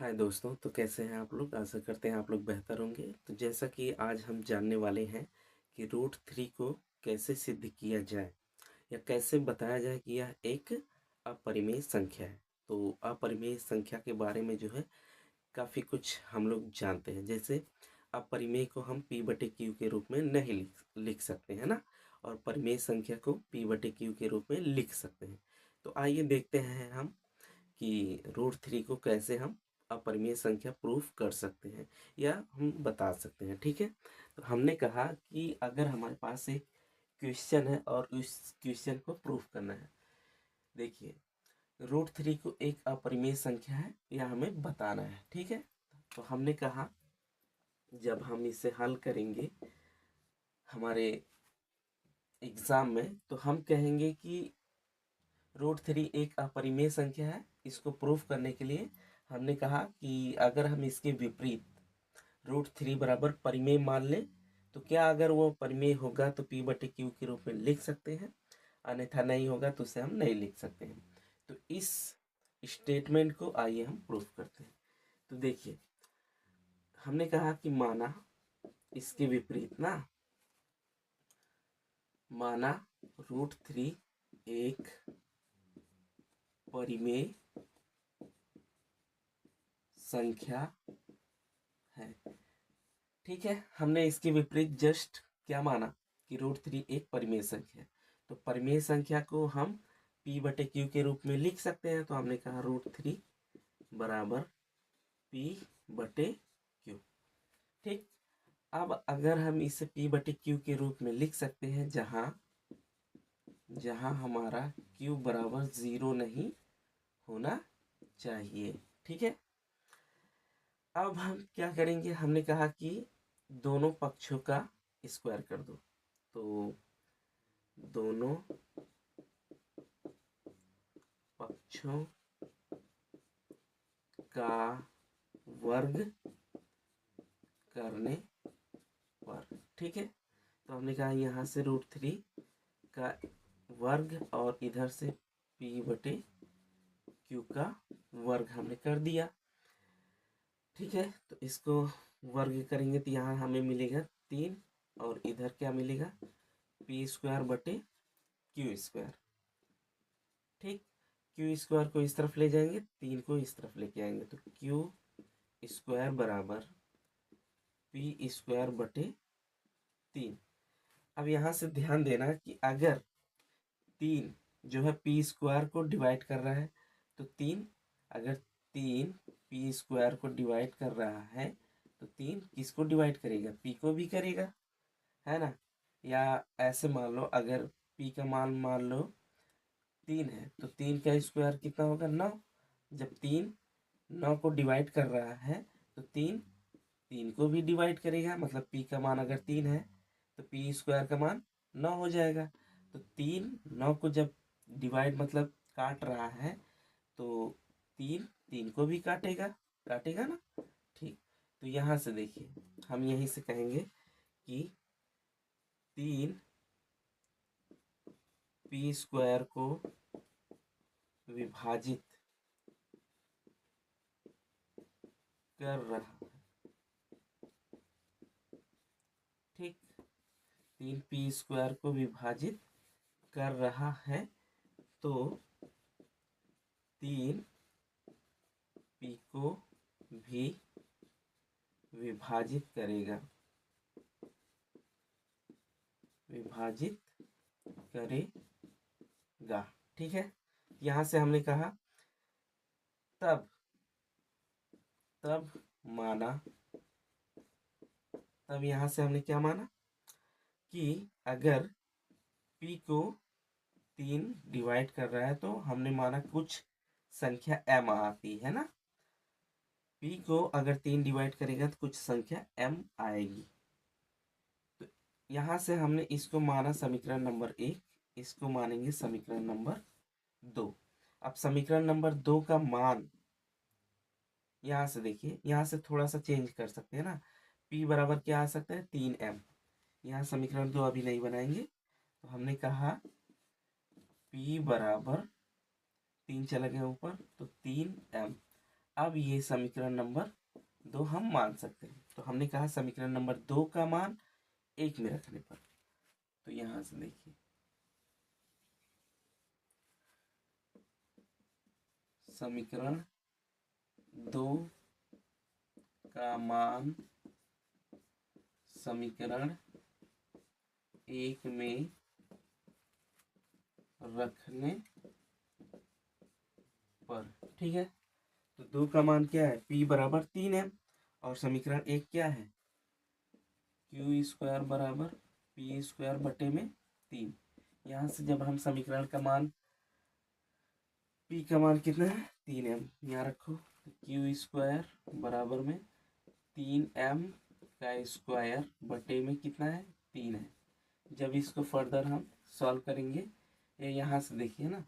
हाय दोस्तों, तो कैसे हैं आप लोग। आशा करते हैं आप लोग बेहतर होंगे। तो जैसा कि आज हम जानने वाले हैं कि रूट थ्री को कैसे सिद्ध किया जाए या कैसे बताया जाए कि यह एक अपरिमेय संख्या है। तो अपरिमेय संख्या के बारे में जो है काफ़ी कुछ हम लोग जानते हैं। जैसे अपरिमेय को हम p बटे क्यू के रूप में नहीं लिख सकते हैं ना, और परिमेय संख्या को p बटे क्यू के रूप में लिख सकते हैं। तो आइए देखते हैं हम कि रूट थ्री को कैसे हम अपरिमेय संख्या प्रूफ कर सकते हैं या हम बता सकते हैं। ठीक है, तो हमने कहा कि अगर हमारे पास एक क्वेश्चन है और उस क्वेश्चन को प्रूफ करना है। देखिए, रूट थ्री को एक अपरिमेय संख्या है या हमें बताना है। ठीक है, तो हमने कहा जब हम इसे हल करेंगे हमारे एग्जाम में तो हम कहेंगे कि रूट थ्री एक अपरिमेय संख्या है। इसको प्रूफ करने के लिए हमने कहा कि अगर हम इसके विपरीत रूट थ्री बराबर परिमेय मान लें तो क्या अगर वो परिमेय होगा तो p बटे क्यू के रूप में लिख सकते हैं, अन्यथा नहीं होगा तो उसे हम नहीं लिख सकते हैं। तो इस स्टेटमेंट को आइए हम प्रूफ करते हैं। तो देखिए, हमने कहा कि माना इसके विपरीत ना, माना रूट थ्री एक परिमेय संख्या है। ठीक है, हमने इसके विपरीत जस्ट क्या माना कि रूट थ्री एक परिमेय संख्या है। तो परिमेय संख्या को हम p बटे क्यू के रूप में लिख सकते हैं। तो हमने कहा रूट थ्री बराबर p बटे क्यू। ठीक, अब अगर हम इसे p बटे क्यू के रूप में लिख सकते हैं जहां जहां हमारा q बराबर 0 नहीं होना चाहिए। ठीक है, अब हम क्या करेंगे, हमने कहा कि दोनों पक्षों का स्क्वायर कर दो। तो दोनों पक्षों का वर्ग करने पर। ठीक है, तो हमने कहा यहाँ से रूट थ्री का वर्ग और इधर से p बटे क्यू का वर्ग हमने कर दिया। ठीक है, तो इसको वर्ग करेंगे तो यहाँ हमें मिलेगा 3 और इधर क्या मिलेगा p स्क्वायर बटे क्यू स्क्वायर। ठीक, क्यू स्क्वायर को इस तरफ ले जाएंगे, 3 को इस तरफ लेके आएंगे तो क्यू स्क्वायर बराबर पी स्क्वायर बटे 3। अब यहाँ से ध्यान देना कि अगर 3 जो है पी स्क्वायर को डिवाइड कर रहा है तो 3, अगर 3 पी स्क्वायर को डिवाइड कर रहा है तो 3 किसको डिवाइड करेगा, पी को भी करेगा, है ना। या ऐसे मान लो, अगर पी का मान मान लो 3 है तो 3 का स्क्वायर कितना होगा 9। जब 3 9 को डिवाइड कर रहा है तो 3 को भी डिवाइड करेगा, मतलब p का मान अगर 3 है तो p स्क्वायर का मान 9 हो जाएगा। तो 3 9 को जब डिवाइड मतलब काट रहा है तो 3 को भी काटेगा, काटेगा ना। ठीक, तो यहाँ से देखिए हम यहीं से कहेंगे कि 3 p स्क्वायर को विभाजित कर रहा है। ठीक, 3 p स्क्वायर को विभाजित कर रहा है तो 3 p को भी विभाजित करेगा, विभाजित करेगा। ठीक है, यहाँ से हमने कहा तब तब माना, तब यहाँ से हमने क्या माना कि अगर p को 3 डिवाइड कर रहा है तो हमने माना कुछ संख्या m आती है ना। p को अगर 3 डिवाइड करेगा तो कुछ संख्या m आएगी। तो यहाँ से हमने इसको माना समीकरण नंबर 1, इसको मानेंगे समीकरण नंबर 2। अब समीकरण नंबर 2 का मान यहाँ से देखिए, यहाँ से थोड़ा सा चेंज कर सकते हैं ना। p बराबर क्या आ सकता है 3m। यहाँ समीकरण 2 अभी नहीं बनाएंगे, तो हमने कहा p बराबर 3 चला गया ऊपर तो 3m। अब ये समीकरण नंबर 2 हम मान सकते हैं। तो हमने कहा समीकरण नंबर 2 का मान 1 में रखने पर, तो यहां से देखिए समीकरण 2 का मान समीकरण 1 में रखने पर, ठीक है। तो 2 का मान क्या है, p बराबर 3 है, और समीकरण 1 क्या है, क्यू स्क्वायर बराबर पी स्क्वायर बटे में 3। यहाँ से जब हम समीकरण का मान, p का मान कितना है 3m, यहाँ रखो, क्यू स्क्वायर बराबर में 3m का स्क्वायर बटे में कितना है 3 है। जब इसको फर्दर हम सॉल्व करेंगे, ये यहाँ से देखिए ना,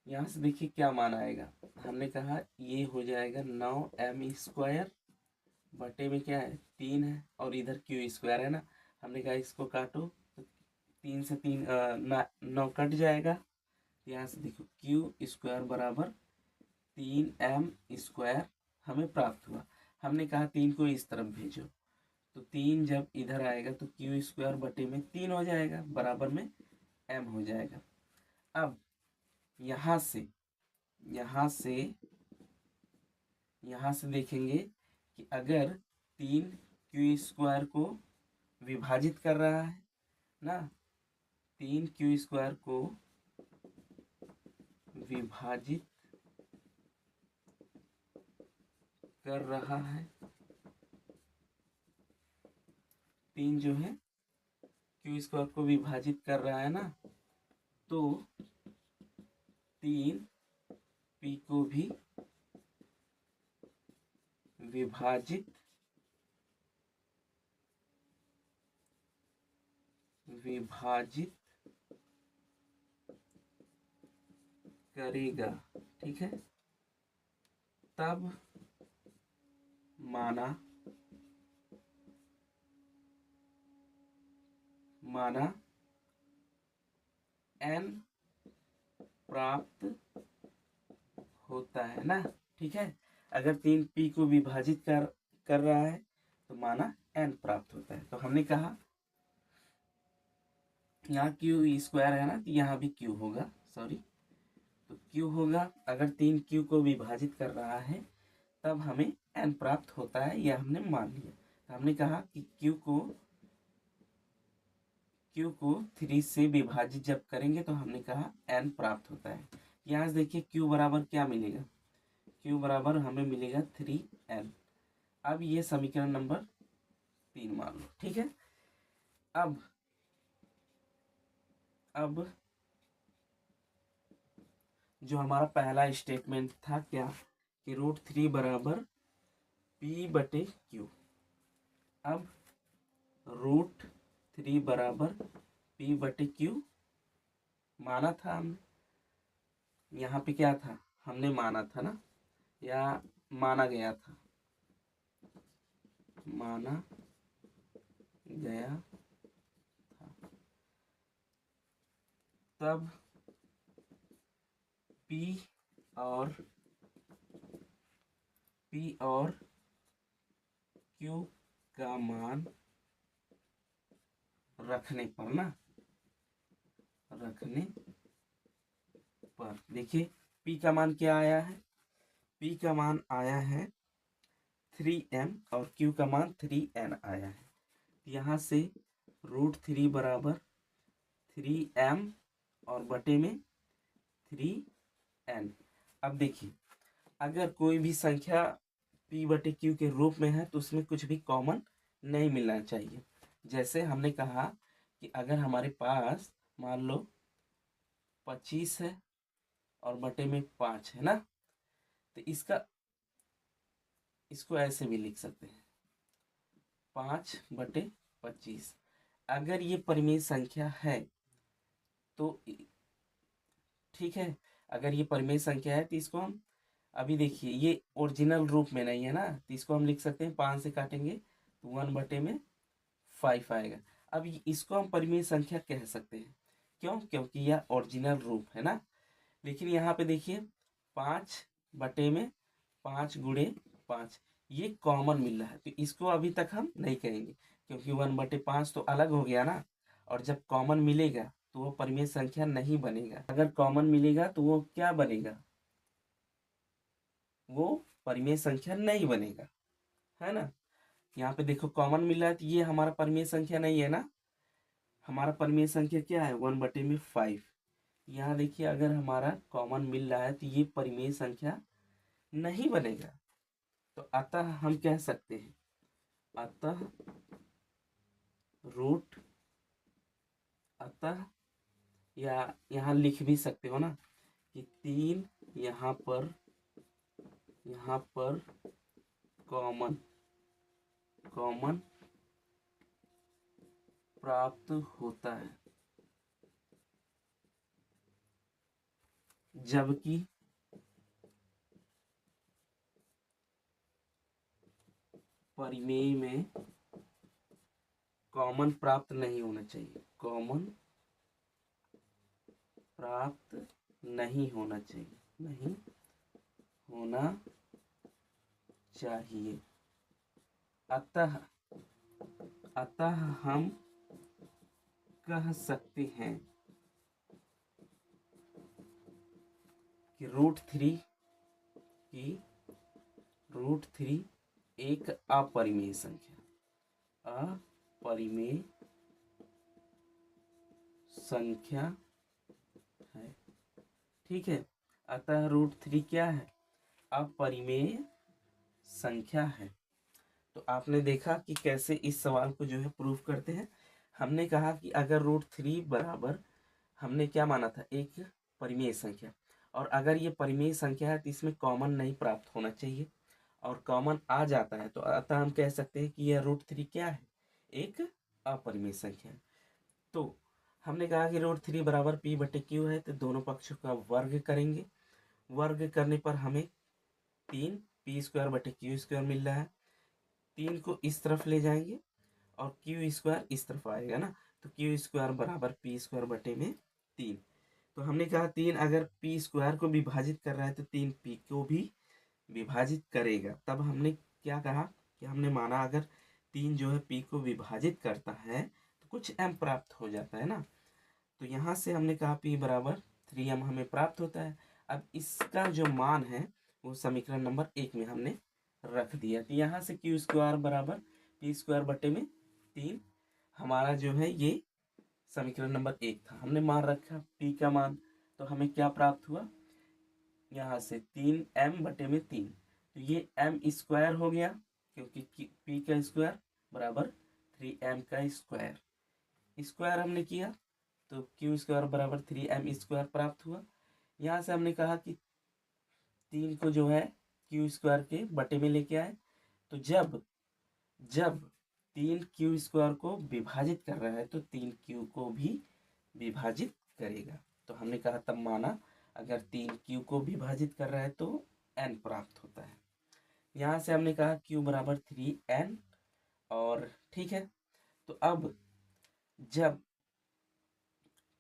यहाँ से देखिए क्या मान आएगा। हमने कहा ये हो जाएगा 9m स्क्वायर बटे में क्या है 3 है, और इधर क्यू स्क्वायर है ना, हमने कहा इसको काटो तो 3 से 3 9 कट जाएगा। यहाँ से देखो क्यू स्क्वायर बराबर 3m स्क्वायर हमें प्राप्त हुआ। हमने कहा 3 को इस तरफ भेजो, तो 3 जब इधर आएगा तो क्यू स्क्वायर बटे में 3 हो जाएगा, बराबर में m हो जाएगा। अब यहाँ से यहाँ से यहाँ से देखेंगे कि अगर 3 क्यू स्क्वायर को विभाजित कर रहा है ना, 3 क्यू स्क्वायर को विभाजित कर रहा है, 3 जो है क्यू स्क्वायर को विभाजित कर रहा है ना, तो 3 पी को भी विभाजित करेगा, ठीक है। तब माना n प्राप्त होता है ना, ठीक है। अगर 3 p को विभाजित कर रहा है तो माना n प्राप्त होता है। तो हमने कहा यहाँ क्यू स्क्वायर है ना, तो यहाँ भी क्यू होगा, सॉरी, तो क्यू होगा। अगर 3 क्यू को विभाजित कर रहा है तब हमें n प्राप्त होता है, यह हमने मान लिया। तो हमने कहा कि क्यू को 3 से विभाजित जब करेंगे तो हमने कहा n प्राप्त होता है। यहाँ से देखिए q बराबर क्या मिलेगा, q बराबर हमें मिलेगा 3n। अब ये समीकरण नंबर 3 मान लो, ठीक है। अब जो हमारा पहला स्टेटमेंट था क्या, कि √3 बराबर p बटे q। अब √3 बराबर p बटे q माना था हमने, यहाँ पे क्या था, हमने माना था ना, या माना गया था, माना गया था। तब P और Q का मान रखने पर ना, रखने पर देखिए P का मान क्या आया है, P का मान आया है 3m और Q का मान 3n आया है। यहाँ से √3 बराबर 3m और बटे में 3n। अब देखिए अगर कोई भी संख्या p बटे q के रूप में है तो उसमें कुछ भी कॉमन नहीं मिलना चाहिए। जैसे हमने कहा कि अगर हमारे पास मान लो 25 है और बटे में 5 है ना, तो इसको ऐसे भी लिख सकते हैं 5/25। अगर ये परिमेय संख्या है तो ठीक है, अगर ये परिमेय संख्या है तो इसको हम, अभी देखिए ये ओरिजिनल रूप में नहीं है ना, तो इसको हम लिख सकते हैं 5 से काटेंगे तो 1/5 आएगा। अब इसको हम परिमेय संख्या कह सकते हैं, क्यों, क्योंकि यह ओरिजिनल रूप है ना। लेकिन यहाँ पे देखिए 5 बटे में 5 × 5 ये कॉमन मिल रहा है, तो इसको अभी तक हम नहीं कहेंगे क्योंकि 1/5 तो अलग हो गया ना। और जब कॉमन मिलेगा तो वो परिमेय संख्या नहीं बनेगा। अगर कॉमन मिलेगा तो वो क्या बनेगा, वो परिमेय संख्या नहीं बनेगा, है ना। यहाँ पे देखो कॉमन मिल रहा है तो ये हमारा परिमेय संख्या नहीं है ना। हमारा परिमेय संख्या क्या है, 1/5। यहाँ देखिए अगर हमारा कॉमन मिल रहा है तो ये परिमेय संख्या नहीं बनेगा। तो अतः हम कह सकते हैं, अतः रूट, अतः या यहाँ लिख भी सकते हो ना कि 3 यहाँ पर कॉमन प्राप्त होता है, जबकि परिमेय में कॉमन प्राप्त नहीं होना चाहिए, कॉमन प्राप्त नहीं होना चाहिए, नहीं होना चाहिए। अतः हम कह सकते हैं कि √3 एक अपरिमेय संख्या है। ठीक है, अतः √3 क्या है, अपरिमेय संख्या है। तो आपने देखा कि कैसे इस सवाल को जो है प्रूफ करते हैं। हमने कहा कि अगर √3 बराबर, हमने क्या माना था, एक परिमेय संख्या, और अगर ये परिमेय संख्या है तो इसमें कॉमन नहीं प्राप्त होना चाहिए, और कॉमन आ जाता है तो अतः हम कह सकते हैं कि यह √3 क्या है, एक अपरिमेय संख्या है। तो हमने कहा कि √3 बराबर P/Q है, तो दोनों पक्षों का वर्ग करेंगे। वर्ग करने पर हमें 3 P²/Q² मिल रहा है। 3 को इस तरफ ले जाएंगे और Q² इस तरफ आएगा ना, तो Q² बराबर P²/3। तो हमने कहा 3 अगर P² को विभाजित कर रहा है तो 3 P को भी विभाजित करेगा। तब हमने क्या कहा कि हमने माना अगर 3 जो है P को विभाजित करता है तो कुछ M प्राप्त हो जाता है ना। तो यहाँ से हमने कहा P बराबर 3M हमें प्राप्त होता है। अब इसका जो मान है वो समीकरण नंबर 1 में हमने रख दिया। तो यहाँ से Q² बराबर P²/3 हमारा जो है ये समीकरण नंबर 1 था। हमने मान रखा P का मान, तो हमें क्या प्राप्त हुआ, यहाँ से 3M/3। तो ये M² हो गया क्योंकि P का स्क्वायर बराबर 3M का स्क्वायर। स्क्वायर हमने किया तो Q² बराबर 3M² प्राप्त हुआ। यहाँ से हमने कहा कि 3 को जो है Q² के बटे में लेके आए, तो जब 3 Q² को विभाजित कर रहा है तो 3 Q को भी विभाजित करेगा। तो हमने कहा तब माना अगर 3 Q को विभाजित कर रहा है तो N प्राप्त होता है। यहाँ से हमने कहा Q बराबर 3N, और ठीक है। तो अब जब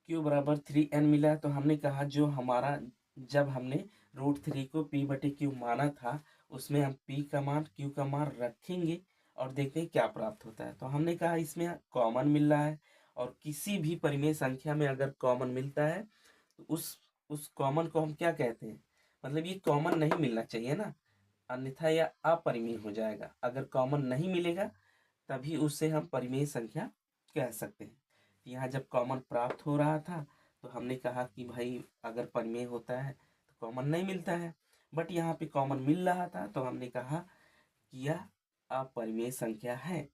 Q बराबर 3N मिला तो हमने कहा जो हमारा, जब हमने √3 को P/Q माना था उसमें हम P का मान Q का मान रखेंगे और देखते हैं क्या प्राप्त होता है। तो हमने कहा इसमें कॉमन मिल रहा है, और किसी भी परिमेय संख्या में अगर कॉमन मिलता है तो उस कॉमन को हम क्या कहते हैं, मतलब ये कॉमन नहीं मिलना चाहिए ना, अन्यथा यह अपरिमेय हो जाएगा। अगर कॉमन नहीं मिलेगा तभी उससे हम परिमेय संख्या कह सकते हैं। यहाँ जब कॉमन प्राप्त हो रहा था तो हमने कहा कि भाई अगर परिमेय होता है तो कॉमन नहीं मिलता है, बट यहाँ पे कॉमन मिल रहा था तो हमने कहा कि यह अपरिमेय संख्या है।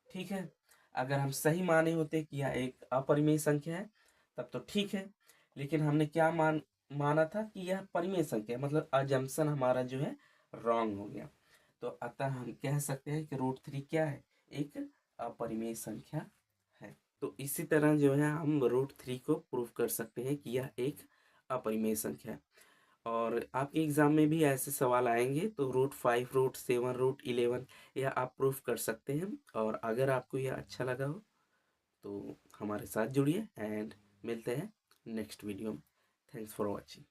ठीक है, अगर हम सही माने होते कि यह एक अपरिमेय संख्या है तब तो ठीक है, लेकिन हमने क्या माना था कि यह परिमेय संख्या है, मतलब अजम्पशन हमारा जो है रॉन्ग हो गया। तो अतः हम कह सकते हैं कि √3 क्या है, एक अपरिमेय संख्या है। तो इसी तरह जो है हम √3 को प्रूव कर सकते हैं कि यह एक अपरिमेय संख्या है। और आपके एग्जाम में भी ऐसे सवाल आएंगे तो √5, √7, √11 यह आप प्रूफ कर सकते हैं। और अगर आपको यह अच्छा लगा हो तो हमारे साथ जुड़िए, एंड मिलते हैं नेक्स्ट वीडियो में। Thanks for watching.